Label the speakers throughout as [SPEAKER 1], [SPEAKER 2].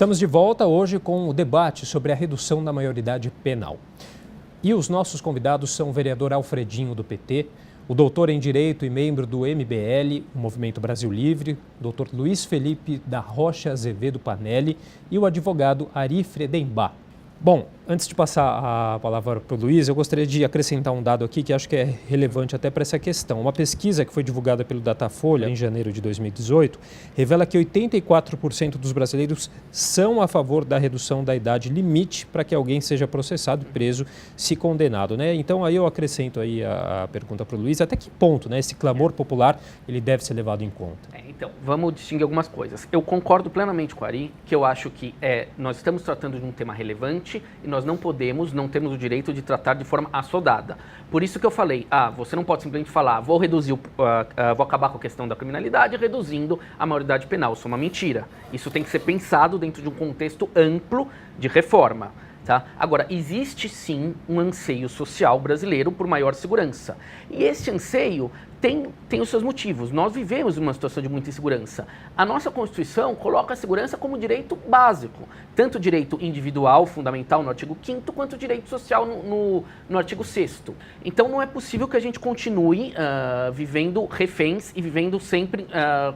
[SPEAKER 1] Estamos de volta hoje com o debate sobre a redução da maioridade penal. E os nossos convidados são o vereador Alfredinho, do PT, o doutor em Direito e membro do MBL, o Movimento Brasil Livre, o doutor Luiz Felipe da Rocha Azevedo Panelli e o advogado Ari Fredenbach. Bom, antes de passar a palavra para o Luiz, eu gostaria de acrescentar um dado aqui que acho que é relevante até para essa questão. Uma pesquisa que foi divulgada pelo Datafolha em janeiro de 2018 revela que 84% dos brasileiros são a favor da redução da idade limite para que alguém seja processado e preso se condenado, né? Então aí eu acrescento aí a pergunta para o Luiz, até que ponto, né, esse clamor popular ele deve ser levado em conta?
[SPEAKER 2] Então, vamos distinguir algumas coisas. Eu concordo plenamente com o Ari, que eu acho que nós estamos tratando de um tema relevante e nós não temos o direito de tratar de forma assodada. Por isso que eu falei, você não pode simplesmente falar, vou acabar com a questão da criminalidade reduzindo a maioridade penal. Isso é uma mentira. Isso tem que ser pensado dentro de um contexto amplo de reforma. Tá? Agora, existe sim um anseio social brasileiro por maior segurança. E esse anseio tem os seus motivos. Nós vivemos uma situação de muita insegurança. A nossa Constituição coloca a segurança como direito básico, tanto o direito individual, fundamental, no artigo 5º, quanto o direito social no artigo 6º. Então, não é possível que a gente continue vivendo reféns e vivendo sempre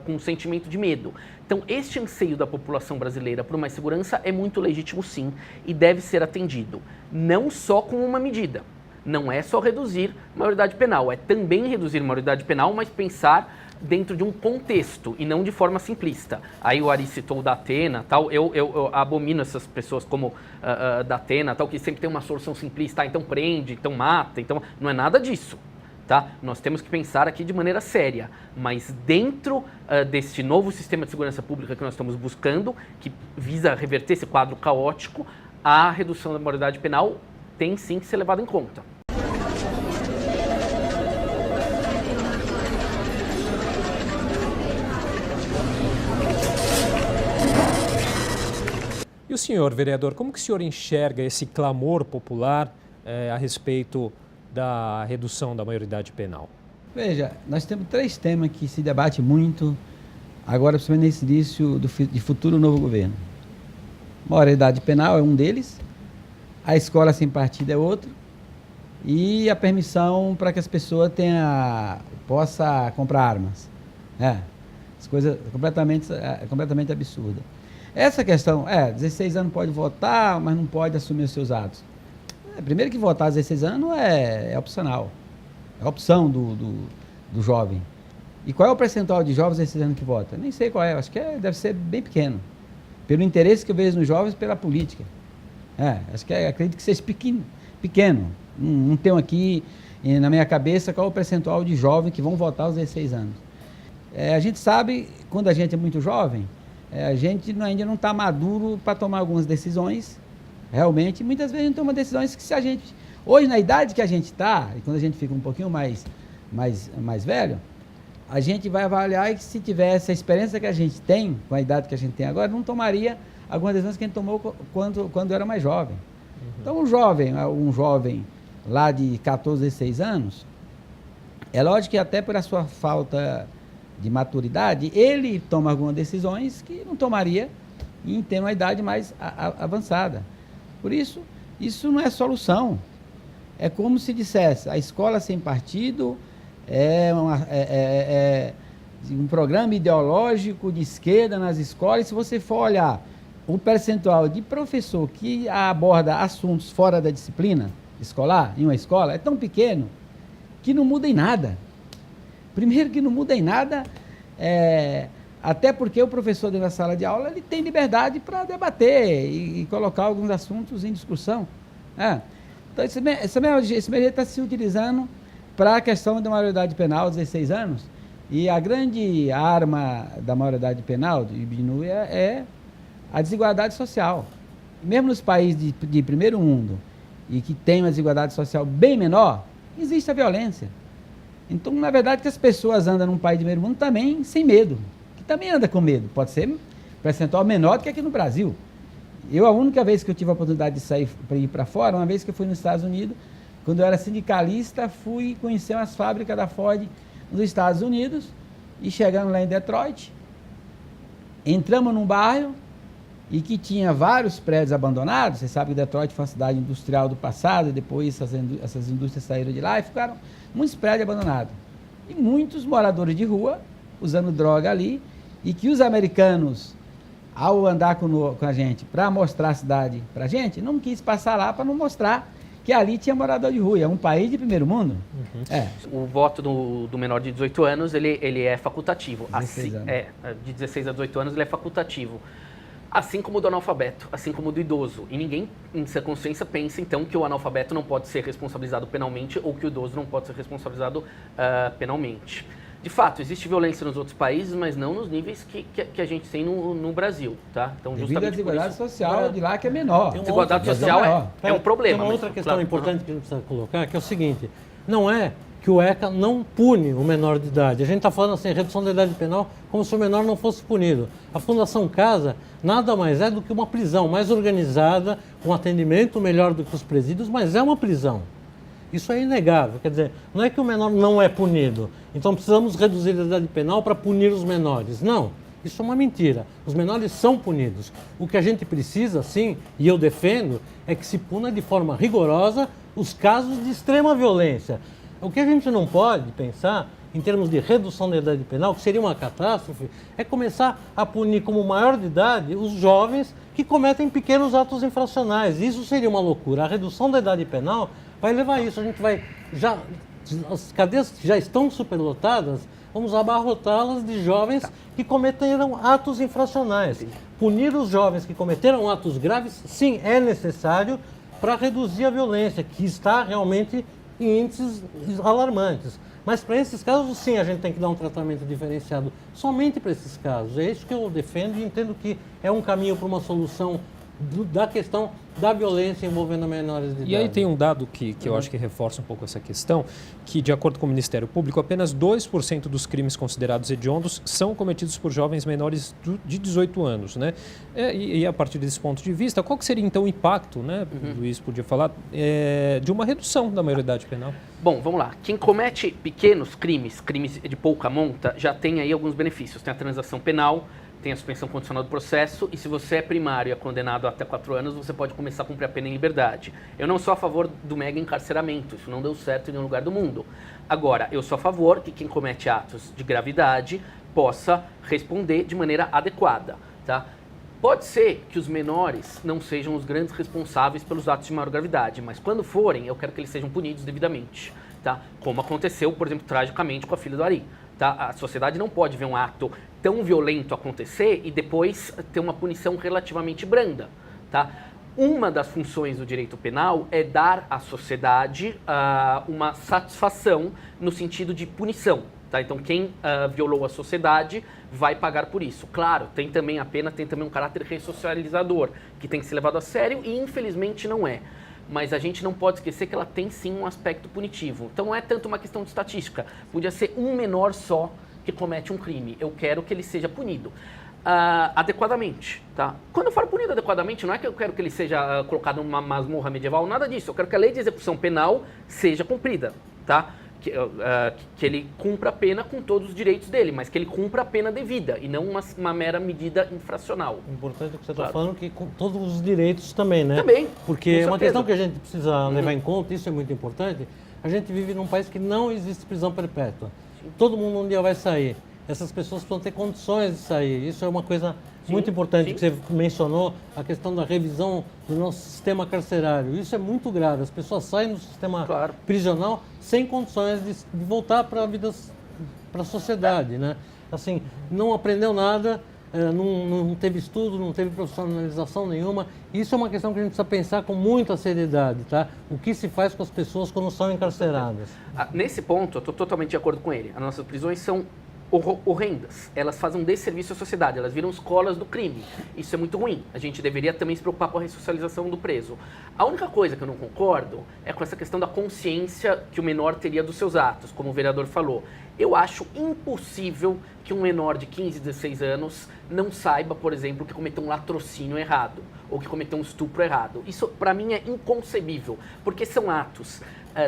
[SPEAKER 2] com um sentimento de medo. Então, este anseio da população brasileira por mais segurança é muito legítimo, sim, e deve ser atendido. Não só com uma medida. Não é só reduzir maioridade penal, é também reduzir maioridade penal, mas pensar dentro de um contexto e não de forma simplista. Aí o Ari citou o Datena, tal, eu abomino essas pessoas como Datena, tal, que sempre tem uma solução simplista, então prende, então mata, então não é nada disso. Tá? Nós temos que pensar aqui de maneira séria, mas dentro desse novo sistema de segurança pública que nós estamos buscando, que visa reverter esse quadro caótico, a redução da maioridade penal tem sim que ser levada em conta.
[SPEAKER 1] E o senhor, vereador, como que o senhor enxerga esse clamor popular a respeito da redução da maioridade penal?
[SPEAKER 3] Veja, nós temos 3 temas que se debate muito, agora principalmente nesse início de futuro novo governo. Maioridade penal é um deles, a escola sem partido é outro, e a permissão para que as pessoas possam comprar armas. As coisas completamente absurdas. Essa questão, 16 anos pode votar, mas não pode assumir os seus atos. Primeiro que votar aos 16 anos é opcional, é a opção do jovem. E qual é o percentual de jovens de 16 anos que vota? Nem sei qual é, acho que deve ser bem pequeno, pelo interesse que eu vejo nos jovens pela política. Acredito que seja pequeno. Não tenho aqui na minha cabeça qual é o percentual de jovens que vão votar aos 16 anos. A gente sabe, quando a gente é muito jovem, a gente ainda não está maduro para tomar algumas decisões. Realmente, muitas vezes a gente toma decisões que se a gente... Hoje, na idade que a gente está, e quando a gente fica um pouquinho mais velho, a gente vai avaliar que se tivesse a experiência que a gente tem, com a idade que a gente tem agora, não tomaria algumas decisões que a gente tomou quando era mais jovem. Então, um jovem lá de 14, 16 anos, é lógico que até por a sua falta de maturidade, ele toma algumas decisões que não tomaria em ter uma idade mais avançada. Por isso, isso não é solução. É como se dissesse, a escola sem partido é um programa ideológico de esquerda nas escolas. E se você for olhar o percentual de professor que aborda assuntos fora da disciplina escolar, em uma escola, é tão pequeno que não muda em nada. Primeiro que não muda em nada, até porque o professor dentro da sala de aula ele tem liberdade para debater e colocar alguns assuntos em discussão. Então, esse mesmo jeito está se utilizando para a questão da maioridade penal, 16 anos, e a grande arma da maioridade penal, diminui, é a desigualdade social. Mesmo nos países de primeiro mundo, e que tem uma desigualdade social bem menor, existe a violência. Então, na verdade, que as pessoas andam num país de primeiro mundo também sem medo, que também anda com medo, pode ser percentual menor do que aqui no Brasil. A única vez que eu tive a oportunidade de sair para ir para fora, uma vez que eu fui nos Estados Unidos, quando eu era sindicalista, fui conhecer umas fábricas da Ford nos Estados Unidos, e chegando lá em Detroit, entramos num bairro, e que tinha vários prédios abandonados. Você sabe que Detroit foi uma cidade industrial do passado, e depois essas indústrias saíram de lá e ficaram muitos prédios abandonados. E muitos moradores de rua usando droga ali, e que os americanos, ao andar com a gente para mostrar a cidade para a gente, não quis passar lá para não mostrar que ali tinha morador de rua. É um país de primeiro mundo.
[SPEAKER 2] O voto do menor de 18 anos, ele é facultativo.
[SPEAKER 3] 16 anos.
[SPEAKER 2] De 16 a 18 anos, ele é facultativo. Assim como o do analfabeto, assim como o do idoso. E ninguém, em sua consciência, pensa, então, que o analfabeto não pode ser responsabilizado penalmente ou que o idoso não pode ser responsabilizado penalmente. De fato, existe violência nos outros países, mas não nos níveis que a gente tem no Brasil, tá? Então,
[SPEAKER 3] devido à desigualdade social de lá, que é menor.
[SPEAKER 2] A desigualdade social é um problema.
[SPEAKER 4] Tem uma outra questão importante que a gente precisa colocar, que é o seguinte: não é que o ECA não pune o menor de idade. A gente está falando assim, redução da idade penal, como se o menor não fosse punido. A Fundação Casa nada mais é do que uma prisão mais organizada, com atendimento melhor do que os presídios, mas é uma prisão. Isso é inegável. Quer dizer, não é que o menor não é punido, então precisamos reduzir a idade penal para punir os menores. Não, isso é uma mentira. Os menores são punidos. O que a gente precisa, sim, e eu defendo, é que se puna de forma rigorosa os casos de extrema violência. O que a gente não pode pensar, em termos de redução da idade penal, que seria uma catástrofe, é começar a punir como maior de idade os jovens que cometem pequenos atos infracionais. Isso seria uma loucura. A redução da idade penal vai levar a isso. A gente vai... As cadeias já estão superlotadas, vamos abarrotá-las de jovens que cometeram atos infracionais. Punir os jovens que cometeram atos graves, sim, é necessário para reduzir a violência, que está realmente em índices alarmantes. Mas para esses casos, sim, a gente tem que dar um tratamento diferenciado somente para esses casos. É isso que eu defendo e entendo que é um caminho para uma solução da questão da violência envolvendo menores de idade.
[SPEAKER 1] E aí tem um dado que eu acho que reforça um pouco essa questão, que de acordo com o Ministério Público, apenas 2% dos crimes considerados hediondos são cometidos por jovens menores de 18 anos, né? E a partir desse ponto de vista, qual que seria então o impacto, né, o Luiz podia falar, de uma redução da maioridade penal?
[SPEAKER 2] Bom, vamos lá. Quem comete pequenos crimes de pouca monta, já tem aí alguns benefícios. Tem a transação penal, tem a suspensão condicional do processo, e se você é primário e é condenado a até 4 anos, você pode começar a cumprir a pena em liberdade. Eu não sou a favor do mega encarceramento, isso não deu certo em nenhum lugar do mundo. Agora, eu sou a favor que quem comete atos de gravidade possa responder de maneira adequada, tá? Pode ser que os menores não sejam os grandes responsáveis pelos atos de maior gravidade, mas quando forem, eu quero que eles sejam punidos devidamente, tá? Como aconteceu, por exemplo, tragicamente com a filha do Ari. Tá? A sociedade não pode ver um ato tão violento acontecer e depois ter uma punição relativamente branda. Tá? Uma das funções do direito penal é dar à sociedade uma satisfação no sentido de punição. Tá? Então, quem violou a sociedade vai pagar por isso. Claro, tem também a pena, tem também um caráter ressocializador, que tem que ser levado a sério e, infelizmente, não é. Mas a gente não pode esquecer que ela tem sim um aspecto punitivo. Então não é tanto uma questão de estatística. Podia ser um menor só que comete um crime. Eu quero que ele seja punido adequadamente. Tá? Quando eu falo punido adequadamente, não é que eu quero que ele seja colocado numa masmorra medieval, nada disso. Eu quero que a lei de execução penal seja cumprida. Tá? Que ele cumpra a pena com todos os direitos dele, mas que ele cumpra a pena devida e não uma mera medida infracional.
[SPEAKER 4] O importante é que você está falando que com todos os direitos também, né?
[SPEAKER 2] Também.
[SPEAKER 4] Porque é uma questão que a gente precisa levar em conta, isso é muito importante. A gente vive num país que não existe prisão perpétua. Todo mundo um dia vai sair. Essas pessoas precisam ter condições de sair. Isso é uma coisa muito importante que você mencionou, a questão da revisão do nosso sistema carcerário. Isso é muito grave. As pessoas saem do sistema prisional sem condições de voltar para a vida, para a sociedade, né? Assim, não aprendeu nada, não teve estudo, não teve profissionalização nenhuma. Isso é uma questão que a gente precisa pensar com muita seriedade, tá? O que se faz com as pessoas quando são encarceradas?
[SPEAKER 2] Nesse ponto, eu estou totalmente de acordo com ele. As nossas prisões são horrendas. Elas fazem um desserviço à sociedade, elas viram escolas do crime. Isso é muito ruim. A gente deveria também se preocupar com a ressocialização do preso. A única coisa que eu não concordo é com essa questão da consciência que o menor teria dos seus atos, como o vereador falou. Eu acho impossível que um menor de 15, 16 anos não saiba, por exemplo, que cometeu um latrocínio errado ou que cometeu um estupro errado. Isso, para mim, é inconcebível, porque são atos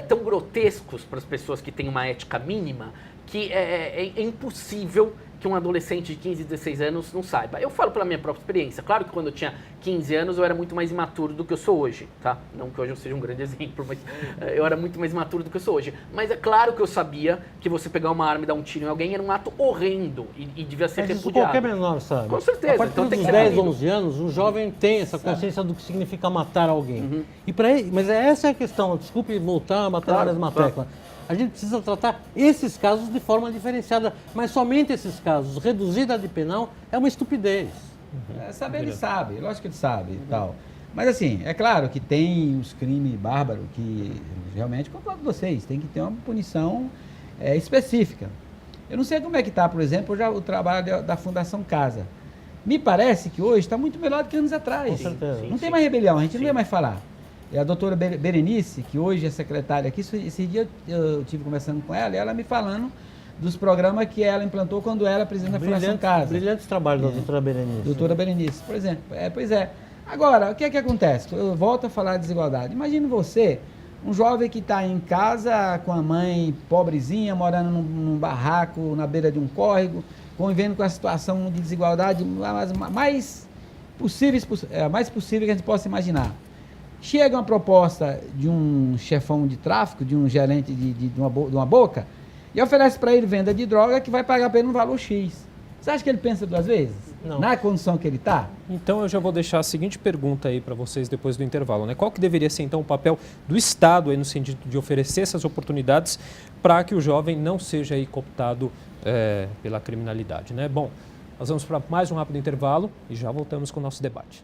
[SPEAKER 2] tão grotescos para as pessoas que têm uma ética mínima que é impossível que um adolescente de 15, 16 anos não saiba. Eu falo pela minha própria experiência. Claro que quando eu tinha 15 anos eu era muito mais imaturo do que eu sou hoje, tá? Não que hoje eu seja um grande exemplo, mas eu era muito mais imaturo do que eu sou hoje. Mas é claro que eu sabia que você pegar uma arma e dar um tiro em alguém era um ato horrendo e devia ser repudiado.
[SPEAKER 4] Qualquer menor sabe.
[SPEAKER 2] Com certeza.
[SPEAKER 4] A partir
[SPEAKER 2] Então tem
[SPEAKER 4] dos
[SPEAKER 2] que
[SPEAKER 4] 10,
[SPEAKER 2] ser
[SPEAKER 4] 11 anos, o jovem tem essa consciência do que significa matar alguém. E para ele, mas essa é a questão. Desculpe voltar, bater na mesma tecla. A gente precisa tratar esses casos de forma diferenciada, mas somente esses casos. Reduzir a idade penal é uma estupidez.
[SPEAKER 3] Saber ele sabe, lógico que ele sabe e tal. Mas assim, é claro que tem os crimes bárbaros que realmente, concordo com vocês, tem que ter uma punição específica. Eu não sei como é que está, por exemplo, já o trabalho da Fundação Casa. Me parece que hoje está muito melhor do que anos atrás.
[SPEAKER 4] Com certeza.
[SPEAKER 3] Não tem mais rebelião, a gente não vai mais falar. E a doutora Berenice, que hoje é secretária aqui, esse dia eu estive conversando com ela e ela me falando dos programas que ela implantou quando era presidente da Fundação Casa.
[SPEAKER 4] Brilhante trabalho da doutora Berenice.
[SPEAKER 3] Doutora Berenice, por exemplo. Pois é. Agora, o que é que acontece? Eu volto a falar de desigualdade. Imagine você, um jovem que está em casa com a mãe pobrezinha, morando num barraco, na beira de um córrego, convivendo com a situação de desigualdade mais possível que a gente possa imaginar. Chega uma proposta de um chefão de tráfico, de um gerente de uma boca, e oferece para ele venda de droga que vai pagar para ele um valor X. Você acha que ele pensa duas vezes?
[SPEAKER 4] Não.
[SPEAKER 3] Na condição que ele está?
[SPEAKER 1] Então eu já vou deixar a seguinte pergunta aí para vocês depois do intervalo, né? Qual que deveria ser então o papel do Estado aí no sentido de oferecer essas oportunidades para que o jovem não seja aí cooptado pela criminalidade, né? Bom, nós vamos para mais um rápido intervalo e já voltamos com o nosso debate.